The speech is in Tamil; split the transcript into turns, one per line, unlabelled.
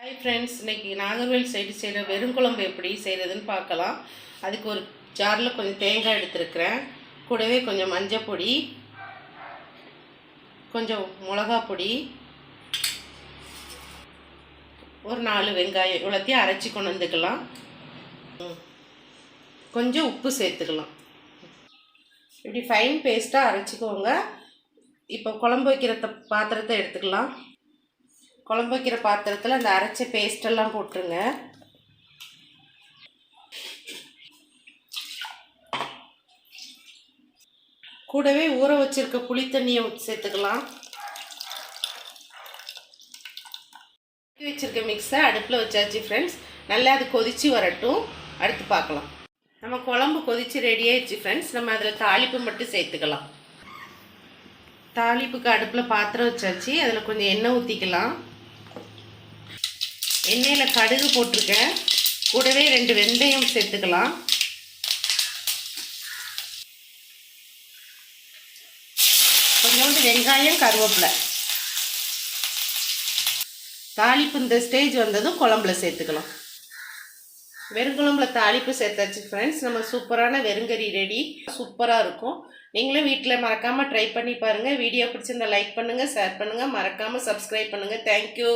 ஹாய் ஃப்ரெண்ட்ஸ், இன்றைக்கி நாகர்கோவில் சைடு செய்கிற வெறுங்குழம்பு எப்படி செய்கிறதுன்னு பார்க்கலாம். அதுக்கு ஒரு ஜாரில் கொஞ்சம் தேங்காய் எடுத்துருக்கிறேன். கூடவே கொஞ்சம் மஞ்சள் பொடி, கொஞ்சம் மிளகா பொடி, ஒரு 4 வெங்காயம் இவ்வளோத்தையும் அரைச்சி கொண்டு வந்துக்கலாம். கொஞ்சம் உப்பு சேர்த்துக்கலாம். இப்படி ஃபைன் பேஸ்ட்டாக அரைச்சிக்கோங்க. இப்போ குழம்பு வைக்கிற பாத்திரத்தை எடுத்துக்கலாம். குழம்பு வைக்கிற பாத்திரத்தில் அந்த அரைச்ச பேஸ்டெல்லாம் போட்டுருங்க. கூடவே ஊற வச்சிருக்க புளி தண்ணியை சேர்த்துக்கலாம். வச்சிருக்க மிக்ஸை அடுப்பில் வச்சாச்சு ஃப்ரெண்ட்ஸ். நல்லா அது கொதித்து வரட்டும், அடுத்து பார்க்கலாம். நம்ம குழம்பு கொதித்து ரெடி ஆயிடுச்சு ஃப்ரெண்ட்ஸ். நம்ம அதில் தாளிப்பு மட்டும் சேர்த்துக்கலாம். தாளிப்புக்கு அடுப்பில் பாத்திரம் வச்சாச்சு. அதில் கொஞ்சம் எண்ணெய் ஊற்றிக்கலாம். எண்ணெயில் கடுகு போட்டிருக்கேன். கூடவே 2 வெந்தயம் சேர்த்துக்கலாம். கொஞ்சோண்டு வெங்காயம், கருவேப்பிலை. தாளிப்பு இந்த ஸ்டேஜ் வந்ததும் குழம்புல சேர்த்துக்கலாம். வெறுங்குழம்புல தாளிப்பு சேர்த்தாச்சு ஃப்ரெண்ட்ஸ். நம்ம சூப்பரான வெறுங்கறி ரெடி. சூப்பராக இருக்கும். நீங்களும் வீட்டில் மறக்காமல் ட்ரை பண்ணி பாருங்கள். வீடியோ பிடிச்சிருந்தா லைக் பண்ணுங்கள், ஷேர் பண்ணுங்கள், மறக்காமல் சப்ஸ்கிரைப் பண்ணுங்கள். தேங்க்யூ.